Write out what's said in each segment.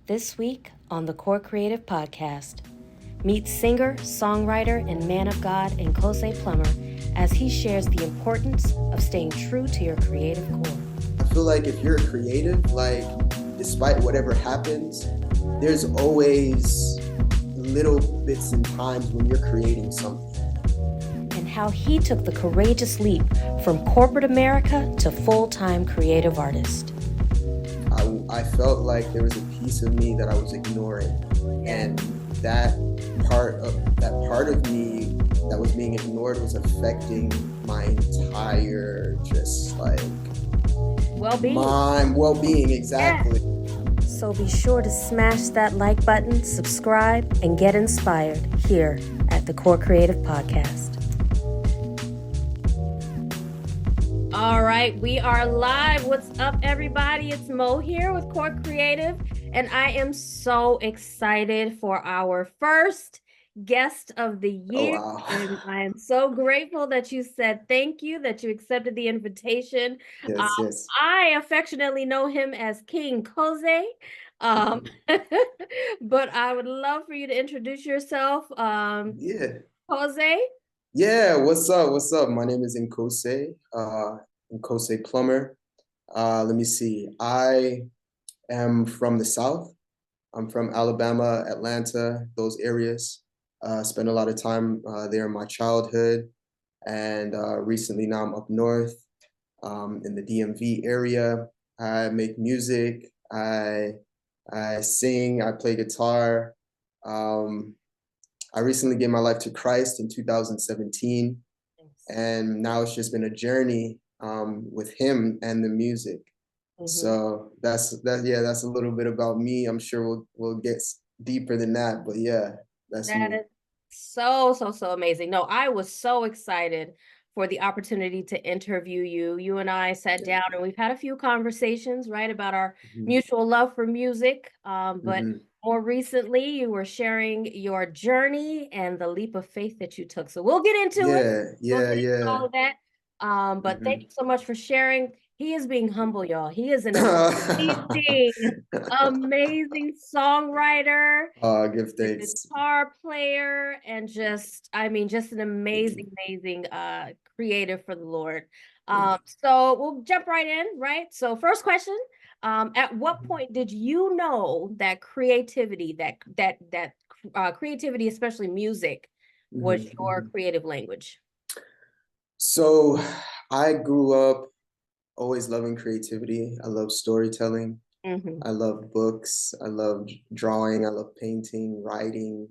This week on the Core Creative Podcast, meet singer, songwriter, and man of God Enkosé Plummer as he shares the importance of staying true to your creative core. I feel like if you're a creative, despite whatever happens, there's always little bits and times when you're creating something. And how he took the courageous leap from corporate America to full-time creative artist. I felt like there was a piece of me that I was ignoring, and that part of me that was being ignored was affecting my entire well-being, exactly. Yeah. So be sure to smash that like button, subscribe, and get inspired here at the Core Creative Podcast. All right, we are live. What's up, everybody? It's Mo here with Core Creative, and I am so excited for our first guest of the year. Oh, wow. And I am so grateful that you said thank you, that you accepted the invitation. Yes. I affectionately know him as King Kose. But I would love for you to introduce yourself. Yeah. Kose? Yeah, what's up? My name is Enkosé Plummer. Let me see. I am from the South. I'm from Alabama, Atlanta, those areas. Spent a lot of time there in my childhood, and recently now I'm up north in the DMV area. I make music. I sing. I play guitar. I recently gave my life to Christ in 2017, and now it's just been a journey with him and the music. Mm-hmm. So that's a little bit about me. I'm sure we'll get deeper than that, but yeah, that's me. That is so amazing. No, I was so excited for the opportunity to interview you. You and I sat down and we've had a few conversations, right, about our mutual love for music. But more recently, you were sharing your journey and the leap of faith that you took. So we'll get into it. Into all of that. But thank you so much for sharing. He is being humble, y'all. He is an amazing songwriter. Give thanks. Guitar player, and just an amazing creative for the Lord. So we'll jump right in, right? So first question, at what point did you know that creativity, creativity, especially music, was your creative language? So I grew up always loving creativity. I love storytelling. I love books. I love drawing. I love painting, writing,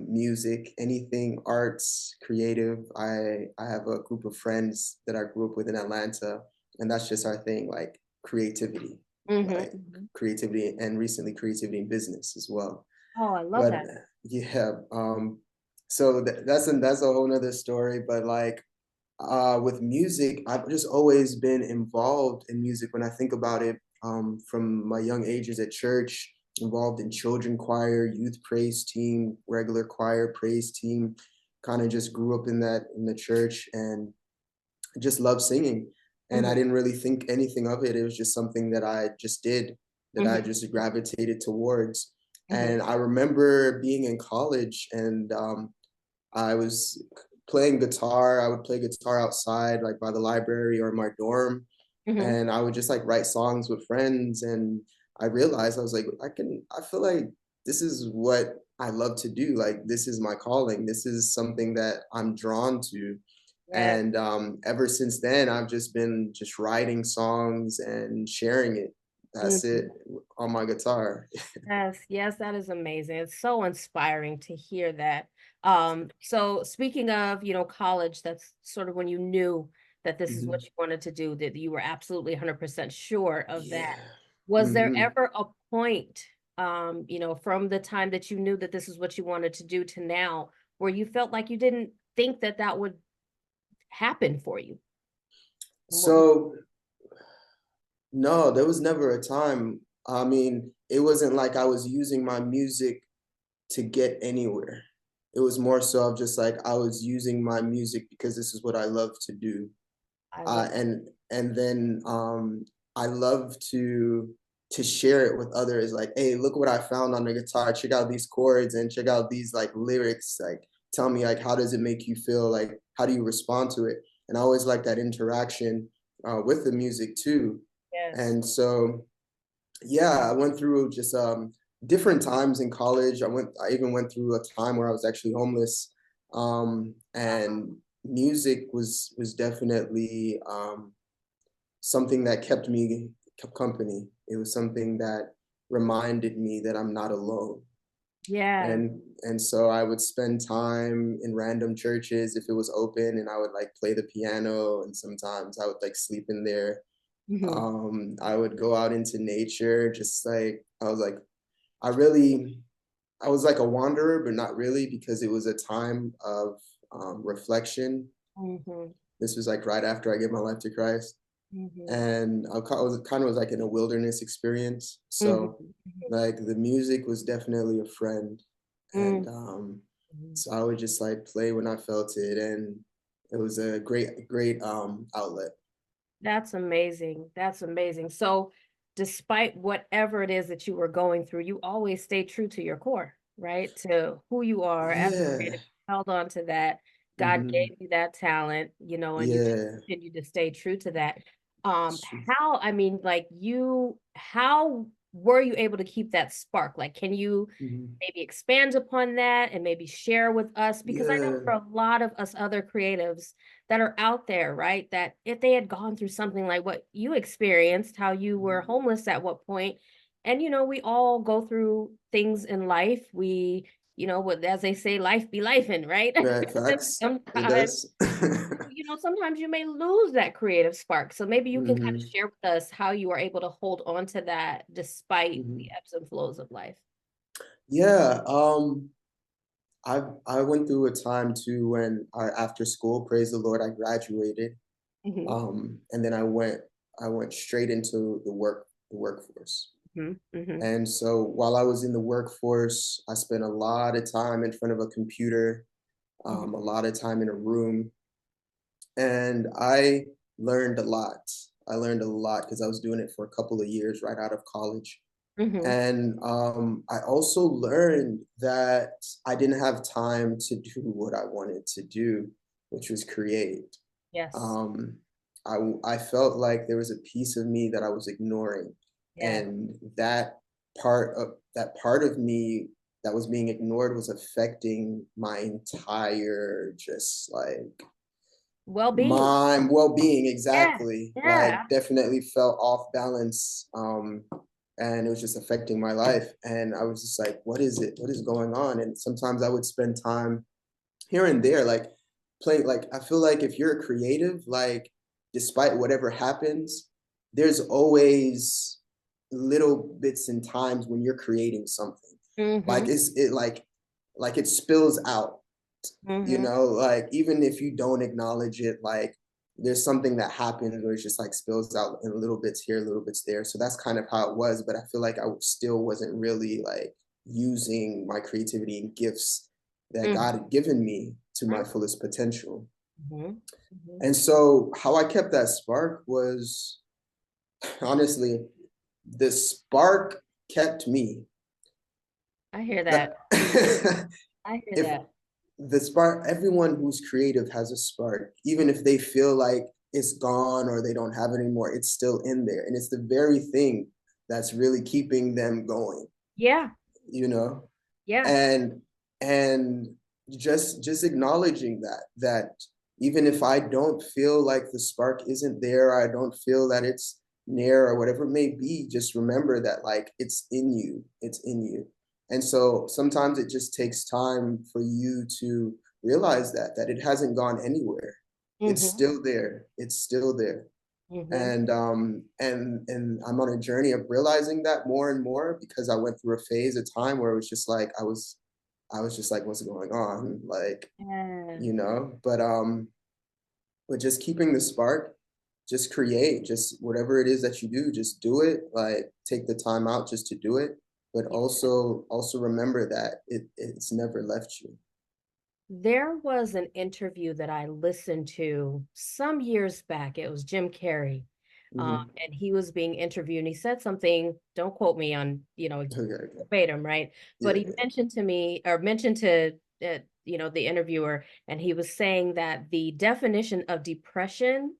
music, anything arts, creative. I have a group of friends that I grew up with in Atlanta, and that's just our thing, like creativity, creativity, and recently creativity in business as well. Oh, I love that. Yeah. So that's a whole nother story, but with music, I've just always been involved in music. When I think about it, from my young ages at church, involved in children choir, youth praise team, regular choir, praise team, kind of just grew up in the church and just loved singing. And I didn't really think anything of it. It was just something that I just did, that I just gravitated towards. And I remember being in college, and I was playing guitar. I would play guitar outside, like by the library or my dorm. And I would just write songs with friends. And I realized, I was like, I feel like this is what I love to do. Like, this is my calling. This is something that I'm drawn to. Yeah. And ever since then, I've just been writing songs and sharing it. That's it, on my guitar. Yes, that is amazing. It's so inspiring to hear that. So speaking of, college, that's sort of when you knew that this is what you wanted to do, that you were absolutely 100% sure of that. Was there ever a point, from the time that you knew that this is what you wanted to do to now, where you felt like you didn't think that would happen for you? So, no, there was never a time. I mean, it wasn't like I was using my music to get anywhere. It was more so of just I was using my music because this is what I love to do. And then I love to to share it with others, like, hey, look what I found on the guitar, check out these chords and check out these like lyrics, like tell me like how does it make you feel, like how do you respond to it. And I always like that interaction with the music too. Yes. And so yeah, I went through just different times in college. I even went through a time where I was actually homeless. And music was definitely something that kept company. It was something that reminded me that I'm not alone. Yeah. And so I would spend time in random churches if it was open, and I would like play the piano, and sometimes I would like sleep in there. Hmm. I would go out into nature, just like I was like I really I was like a wanderer, but not really, because it was a time of reflection. Hmm. This was like right after I gave my life to Christ, Hmm. and I was kind of was like in a wilderness experience. Hmm. So like the music was definitely a friend, and Hmm. so I would just like play when I felt it, and it was a great outlet. That's amazing. That's amazing. So, despite whatever it is that you were going through, you always stay true to your core, right? To who you are as a Yeah. creative, held on to that. God Hmm. gave you that talent, and you Yeah. continue to stay true to that. Shoot. How, I mean, like how were you able to keep that spark? Like, can you Mhm. maybe expand upon that and maybe share with us? Because I know Yeah. for a lot of us other creatives that are out there, right? That if they had gone through something like what you experienced, how you were Mhm. homeless at what point, and we all go through things in life. As they say, life be life in, right? Right, facts. It Sometimes, does. sometimes you may lose that creative spark. So maybe you can kind of Mhm. share with us how you were able to hold on to that despite the Mhm. ebbs and flows of life. Yeah, I went through a time too when after school, praise the Lord, I graduated. Hmm. And then I went straight into the workforce. Hmm. Hmm. And so while I was in the workforce, I spent a lot of time in front of a computer, Hmm. a lot of time in a room, and I learned a lot. I learned a lot because I was doing it for a couple of years right out of college. Hmm. And I also learned that I didn't have time to do what I wanted to do, which was create. Yes. Um, I felt like there was a piece of me that I was ignoring, Yeah. and that part of me that was being ignored was affecting my entire just like Well-being. my well-being. Yeah. Exactly, like Yeah. definitely felt off balance. And it was just affecting my life, and I was just like, what is going on? And sometimes I would spend time here and there, like playing, like I feel like if you're a creative, like despite whatever happens, there's always little bits and times when you're creating something, like Hmm. like it spills out, Hmm. like even if you don't acknowledge it, like there's something that happens where it's just like spills out in little bits here, little bits there. So that's kind of how it was, but I feel like I still wasn't really like using my creativity and gifts that Hmm. God had given me to my fullest potential. Hmm. Hmm. And so how I kept that spark was honestly, the spark kept me. I hear That that. I hear if that. the spark, everyone who's creative has a spark, even if they feel like it's gone or they don't have it anymore, it's still in there, and it's the very thing that's really keeping them going, Yeah. you know Yeah. and and just acknowledging that even if I don't feel like the spark isn't there, I don't feel that it's near or whatever it may be, just remember that like it's in you. And so sometimes it just takes time for you to realize that it hasn't gone anywhere. It's Hmm. still there, it's still there. Hmm. And I'm on a journey of realizing that more and more, because I went through a phase, a time where it was just like I was just like, what's going on? Like, Yeah. but just keeping the spark, just create, just whatever it is that you do, just do it. Like take the time out just to do it. But Yeah. also remember that it's never left you. There was an interview that I listened to some years back. It was Jim Carrey, Hmm. and he was being interviewed and he said something, don't quote me on, Okay, okay. verbatim, right? But Yeah, he mentioned to me or mentioned to the interviewer, and he was saying that the definition of depression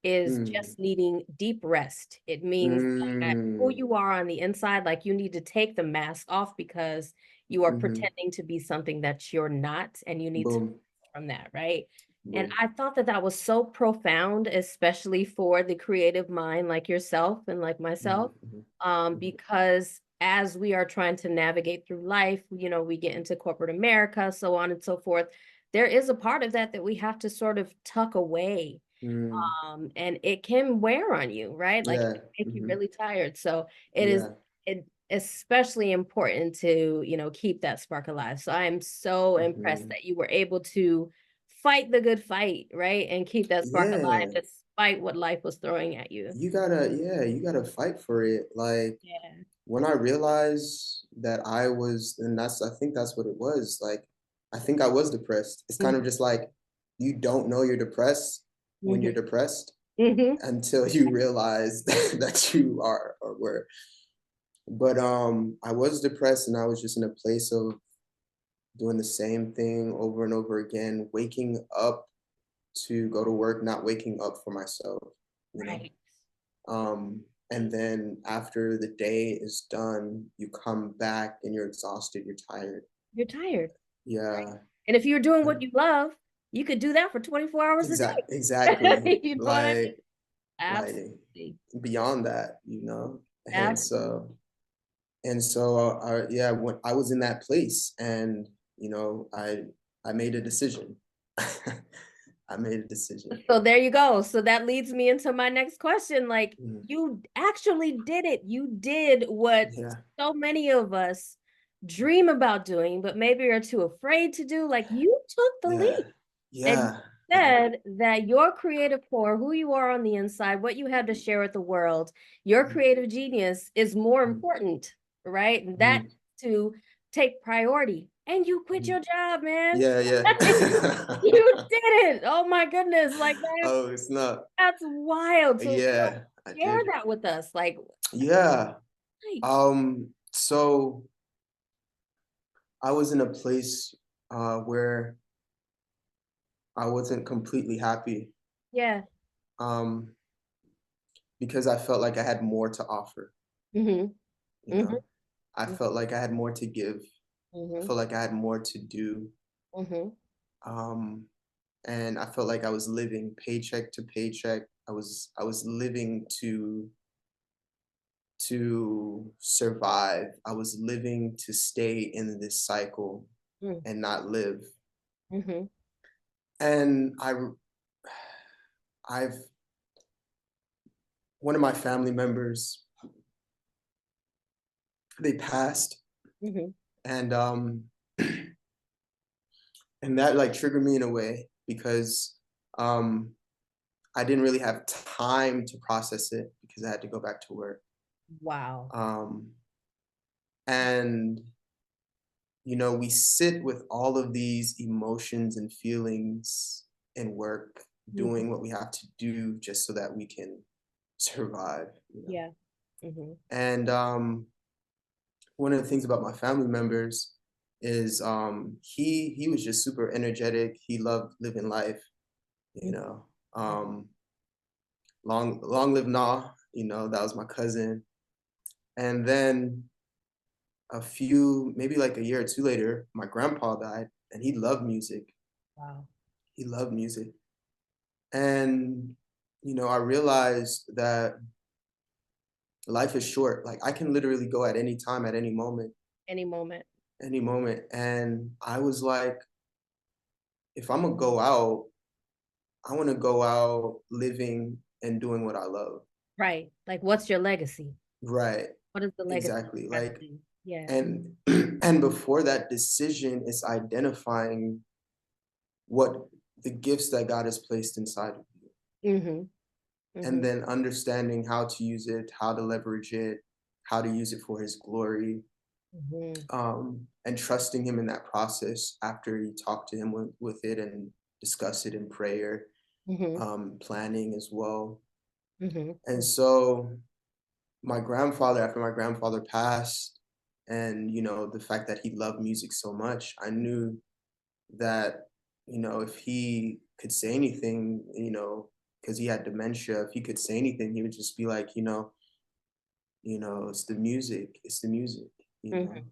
is yeah. just needing deep rest. It means that who Mm, you are on the inside, like you need to take the mask off because you are hmm. pretending to be something that you're not, and you need to Boom, from that, right? And boom. I thought that that was so profound, especially for the creative mind like yourself and like myself, Hmm, hmm, hmm. because as we are trying to navigate through life, we get into corporate America, so on and so forth. There is a part of that that we have to sort of tuck away, Mm, and it can wear on you, right? Like it yeah, can make you hmm, really tired. So yeah, it especially important to, keep that spark alive. So I am so impressed hmm. that you were able to fight the good fight, right? And keep that spark alive Yeah. despite what life was throwing at you. You gotta fight for it. Like Yeah. when I realized that I was, and I think that's what it was. Like, I think I was depressed. It's kind of just like you don't know you're depressed when Mm-hmm. you're depressed Mm-hmm. until you realize that you are or were. But I was depressed and I was just in a place of doing the same thing over and over again, waking up to go to work, not waking up for myself, you know. Right. And then after the day is done, you come back and you're exhausted, you're tired. You're tired. Right. Yeah. And if you're doing what And you love, you could do that for 24 hours a exactly. day. You know what I mean? Like Absolutely. beyond that, you know. And Absolutely. so yeah, when I was in that place and I made a decision. I made a decision. So there you go. So that leads me into my next question. Like, Mm, you actually did it. You did what yeah. so many of us dream about doing, but maybe are too afraid to do. Like, you took the Yeah. leap. And you Yeah. I did. said that your creative core, who you are on the inside, what you have to share with the world, your Mm, creative genius is more mm, important, right? And that mm, to take priority. And you quit mm. your job, man. Yeah, yeah. You did it. Oh my goodness. Like Oh, it's not. that's wild. So Yeah, I share did. that with us. Like, Yeah. right. So I was in a place where I wasn't completely happy Yeah. um because I felt like I had more to offer, Mm-hmm. you Mm-hmm. know. I felt like I had more to give. I Mm-hmm. felt like I had more to do. Mm-hmm. Um and I felt like I was living paycheck to paycheck. I was living to survive. I was living to stay in this cycle and not live. Mm-hmm. And I've one of my family members, they passed, Mm-hmm. and and that like triggered me in a way because um I didn't really have time to process it because I had to go back to work. Wow. Um and we sit with all of these emotions and feelings in work, Mm-hmm. doing what we have to do just so that we can survive. Yeah. Mm-hmm. And one of the things about my family members is he was just super energetic. He loved living life, you know. Um, long live Na, that was my cousin. And then maybe like a year or two later, my grandpa died, and he loved music. Wow. He loved music. And, I realized that life is short. Like I can literally go at any time, at any moment, Any moment. any moment. And I was like, if I'm gonna go out, I want to go out living and doing what I love. Right. Like, what's your legacy? Right. What is the legacy Exactly. you try to Like, do? Yeah. and and before that decision is identifying what the gifts that God has placed inside of you, Mm-hmm. and Mm-hmm. then understanding how to use it, how to leverage it, how to use it for His glory, Mm-hmm. and trusting Him in that process after you talk to Him with it and discuss it in prayer, Mm-hmm. planning as well. Mhm. And so my grandfather, after my grandfather passed, and the fact that he loved music so much, I knew that if he could say anything, because he had dementia, if he could say anything, he would just be like, it's the music, it's the music, you know. Mhm.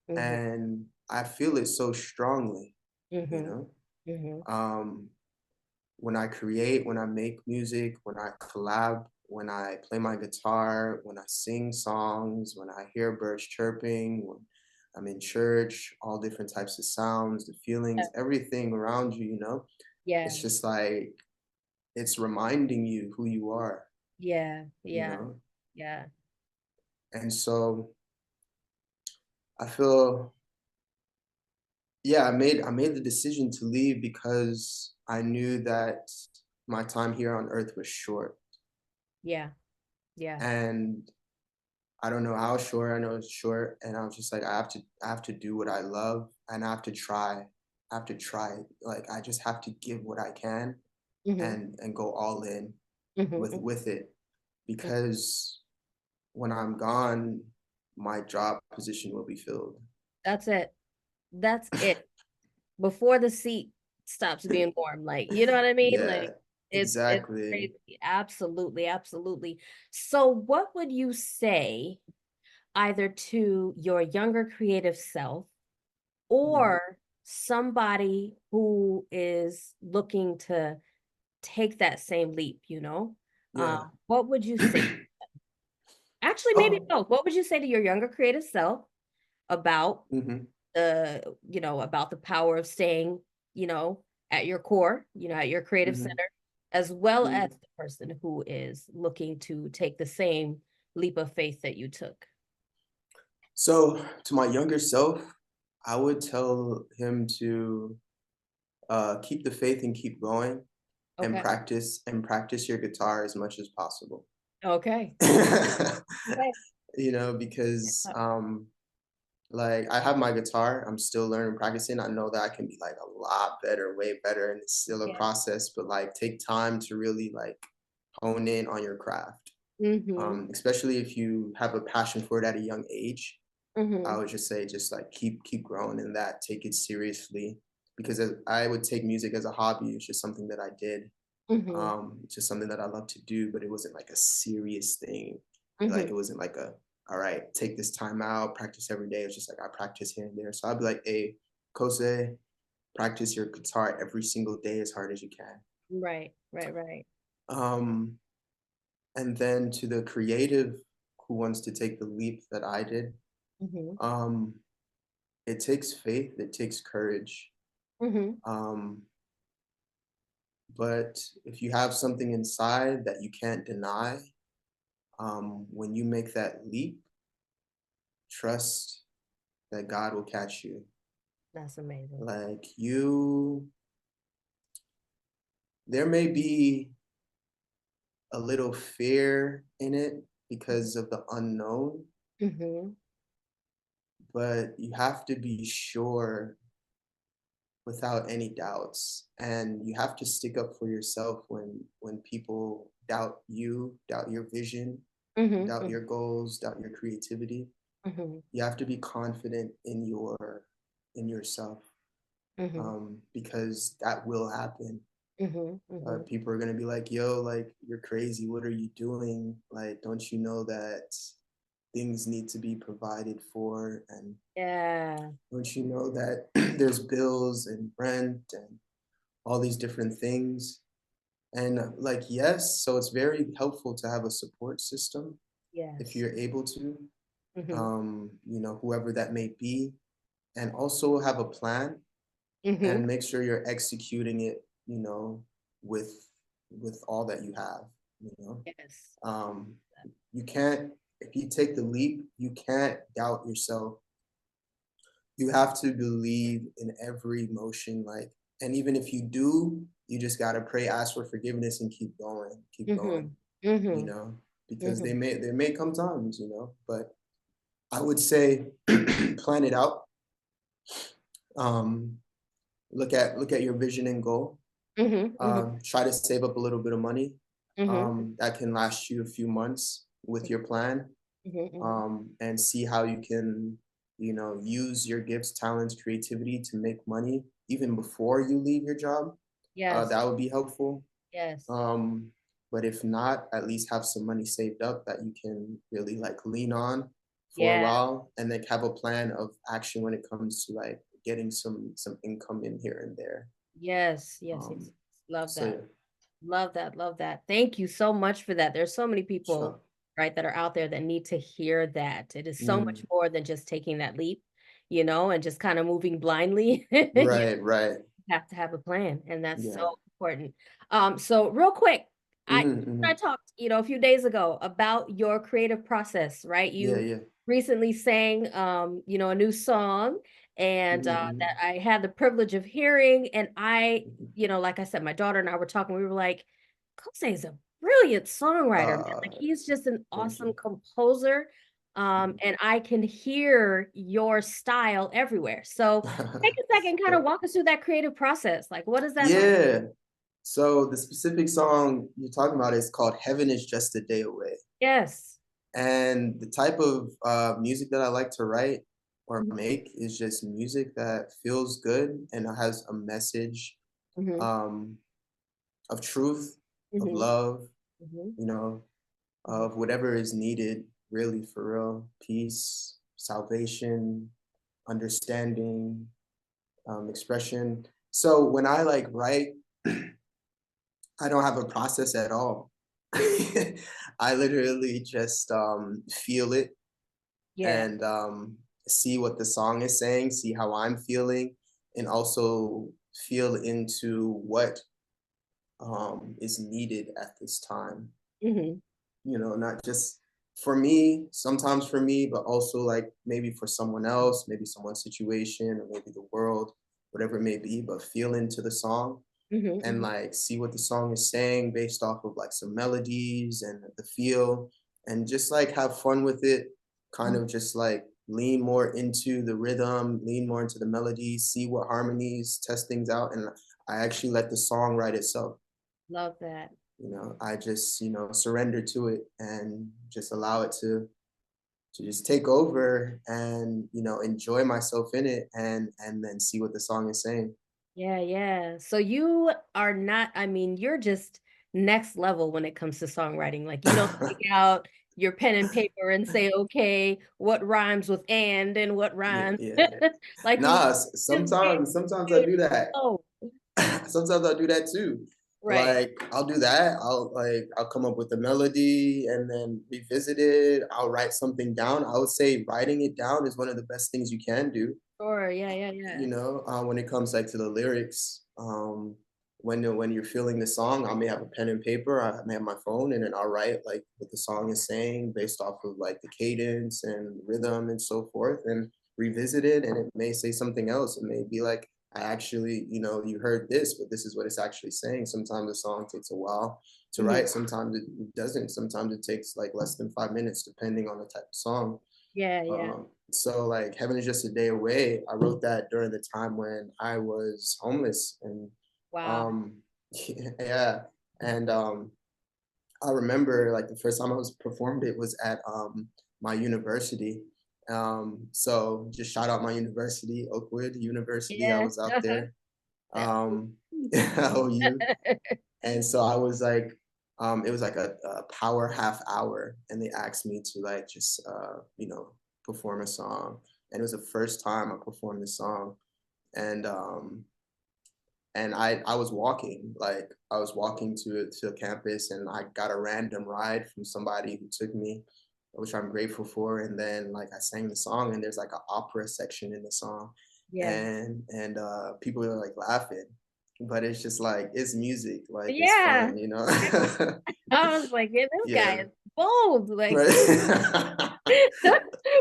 Mhm. And I feel it so strongly, you Mhm. know. Mhm. Um, when I create, when I make music, when I collab, when I play my guitar, when I sing songs, when I hear birds chirping, when I'm in church, all different types of sounds, the Yeah. feelings, everything around you, it's Yeah. just like it's reminding you who you are, Yeah. you Yeah. know? Yeah. And so I feel, yeah, I made the decision to leave because I knew that my time here on earth was short. Yeah. Yeah. And I don't know how short, I know it's short, and I was just like, I have to do what I love, and I have to try. I have to try. Like I just have to give what I can Mhm. and go all in Mhm. with it. Mhm. Because when I'm gone, my job position will be filled. That's it. That's it. Before the seat stops being warm, like, you know what I mean? Yeah, Like, it's exactly. crazy. Absolutely, absolutely. So what would you say either to your younger creative self Mhm. or somebody who is looking to take that same leap, you know? Yeah. What would you say? Actually, maybe Oh. both. What would you say to your younger creative self about Mhm. about the power of staying, you know, at your core, at your creative Mhm. center, as well as Mhm. the person who is looking to take the same leap of faith that you took? So to my younger self, I would tell him to keep the faith and keep going Okay. and practice your guitar as much as possible. Okay. Okay. Because like I have my guitar, I'm still learning, practicing. I know that I can be like a lot better, way better, and it's still a Yeah. process, but like take time to really like hone in on your craft. Mm-hmm. Especially if you have a passion for it at a young age. I Mm-hmm. would just say just like keep growing in that, take it seriously because I would take music as a hobby. It's just something that I did. Mm-hmm. It's just something that I love to do, but it wasn't like a serious thing. Like Mm-hmm. it wasn't like a all right, take this time out, practice every day. It's just like I practice here and there. So I'd be like, hey, Kose, practice your guitar every single day as hard as you can. Right. Right. Right. Um, and then to the creative who wants to take the leap that I did, Mm-hmm. um, it takes faith, it takes courage. Mm-hmm. Um, but if you have something inside that you can't deny, when you make that leap, trust that God will catch you. That's amazing. Like there may be a little fear in it because of the unknown, Mm-hmm. but you have to be sure without any doubts. And you have to stick up for yourself when people doubt you, doubt your vision, doubt Mm-hmm. your goals, doubt your creativity. Mm-hmm. You have to be confident in yourself, Mm-hmm. because that will happen. Mm-hmm. Mm-hmm. People are gonna be like, "Yo, like you're crazy. What are you doing? Like, don't you know that things need to be provided for, and Yeah. don't you know that there's bills and rent and all these different things?" And like, yes, so it's very helpful to have a support system if Yes. you're able to, Mm-hmm. whoever that may be, and also have a plan Mm-hmm. and make sure you're executing it, with all that you have, you know. Yes. Um, you can't if you take the leap, you can't doubt yourself. You have to believe in every motion, like, and even if you do, you just gotta pray, ask for forgiveness, and keep going, Mhm. you Mhm. know, because Mhm. there may come times, but I would say plan it out. Um, look at your vision and goal. Mhm. Mhm. Try to save up a little bit of money. Mhm. that can last you a few months with your plan, Mhm, mhm. and see how you can, use your gifts, talents, creativity to make money even before you leave your job. Yes, That would be helpful. yes. Um, but if not, at least have some money saved up that you can really like lean on for a Yeah. while, and then have a plan of action when it comes to like getting some income in here and there. Yes, yes, yes. Um, Love so that. yeah, Love that, love that. Thank you so much for that. There's so many people, sure. right, that are out there that need to hear that. It is so much Mm, more than just taking that leap, and just kind of moving blindly. right, right. Have to have a plan, and that's so Yeah. important. So real quick, I Hmm, I hmm. talked, a few days ago about your creative process, right? Yeah, You yeah. recently sang, a new song, and Hmm, hmm. that I had the privilege of hearing, and Hmm. like I said, my daughter and I were talking. We were like, Jose is a brilliant songwriter, man. Like Uh, he's just an thank awesome you. composer. Mhm. And I can hear your style everywhere. So take a second, kind of Sure. walk us through that creative process. Like, what is that like? Yeah. So the specific song you're talking about is called "Heaven Is Just a Day Away." Yes. And the type of music that I like to write or Mhm, make is just music that feels good and has a message, mhm, um, of truth, of mhm, love, mhm, you know, mhm. of whatever is needed, really, for real. Peace, salvation, understanding, expression. So when I like write, I don't have a process at all. I literally just feel it Yeah. and see what the song is saying, see how I'm feeling, and also feel into what is needed at this time. Mhm, Not just for me, sometimes for me, but also like maybe for someone else, maybe someone's situation, or maybe the world, whatever it may be, but feel into the song mhm, and mhm, like see what the song is saying based off of like some melodies and the feel, and just like have fun with it, kind mhm. of just like lean more into the rhythm, lean more into the melody, see what harmonies, test things out, and I actually let the song write itself. Love that. I just, surrender to it and just allow it to just take over and, enjoy myself in it and then see what the song is saying. Yeah, yeah. So you are not, I mean, you're just next level when it comes to songwriting. Like you don't take out your pen and paper and say, okay, what rhymes with and what Yeah, rhymes. yeah. Like you Nah, just get sometimes I into do the that. flow. Sometimes I'll do that too. Right. Like I'll do that. I'll come up with a melody and then revisit it. I'll write something down. I would say writing it down is one of the best things you can do. Sure. Yeah, yeah, yeah. When it comes like to the lyrics, when you're feeling the song, I may have a pen and paper, I may have my phone, and then I'll write like what the song is saying based off of like the cadence and rhythm and so forth, and revisit it, and it may say something else. It may be like, I actually, you heard this, but this is what it's actually saying. Sometimes the song takes a while to Mhm. write, sometimes it doesn't, sometimes it takes like less than 5 minutes, depending on the type of song. Yeah, yeah. So like Heaven is Just a Day Away, I wrote that during the time when I was homeless and Wow. um yeah. And I remember like the first time I was performed it was at my university. So just shout out my university, Oakwood University. I Yeah. was out there. That Um OU. And so I was like, it was like a power half hour, and they asked me to like just perform a song, and it was the first time I performed the song, and I was walking, like I was walking to campus, and I got a random ride from somebody who took me, which I'm grateful for, and then like I sang the song, and there's like an opera section in the song, Yeah. and people are like laughing, but it's just like it's music, like it's Yeah. fun, you know. I was like, yeah, this guy Yeah, is bold. Like, right.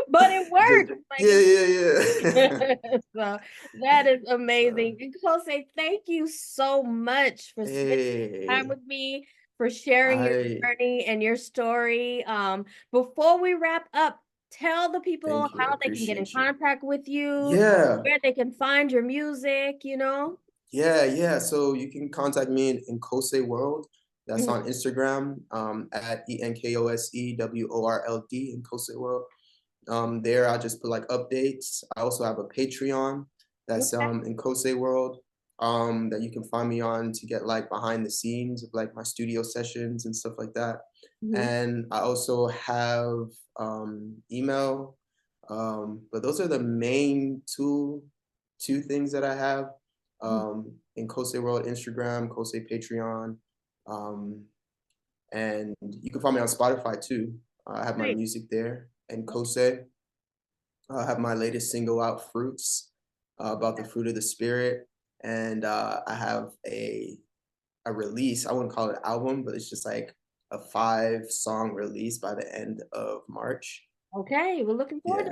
but it Just, works. Like yeah, it's yeah, yeah. so that is So, amazing. And Jose, thank you so much for spending time hey, with me, for sharing your I journey and your story. Before we wrap up, tell the people thank you. I how they can get in appreciate you. contact with you, Yeah, where they can find your music. yeah, yeah. So you can contact me in Enkosé World. That's Mhm, on Instagram at ENKOSEWORLD in Enkosé World. There I just put like updates. I also have a Patreon that's okay, in Enkosé World that you can find me on to get like behind the scenes of like my studio sessions and stuff like that. mhm, And I also have email, but those are the main two things that I have. mhm, In Kose World Instagram, Kose Patreon, um, and you can find me on Spotify too. I have my great, music there, and okay, Kose. I have my latest single out, Fruits, about the fruit of the spirit, and I have a release. I wouldn't call it an album, but it's just like a 5 song release by the end of March. okay, we're looking forward to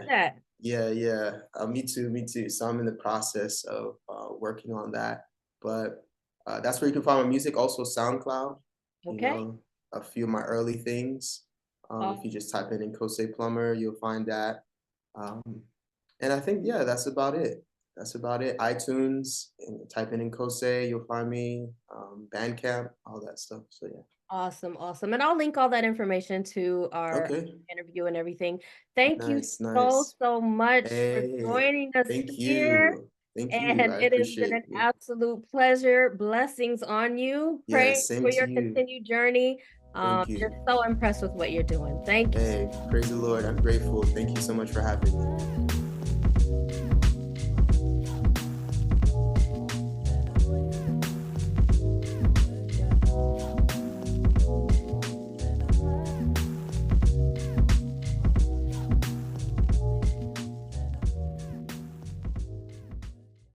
Yeah, that. yeah. Me too, me too. So I'm in the process of working on that. But that's where you can find my music. Also SoundCloud. You Okay, know, a few of my early things. uh, If you just type in Enkosé Plummer, you'll find that. Um, and I think yeah, that's about it. That's about it. iTunes, and type in Enkosé, you'll find me. Bandcamp, all that stuff. So yeah. awesome, awesome, and I'll link all that information to our Okay. interview and everything. Thank you Nice, so, nice. so much for Hey, joining us thank here. you. Thank you. And I it has been appreciate an you. absolute pleasure. Blessings on you. Yeah, Praying same for to your you. continued journey. Thank Just you. so impressed with what you're doing. Thank you. Hey, praise the Lord. I'm grateful. Thank you so much for having me.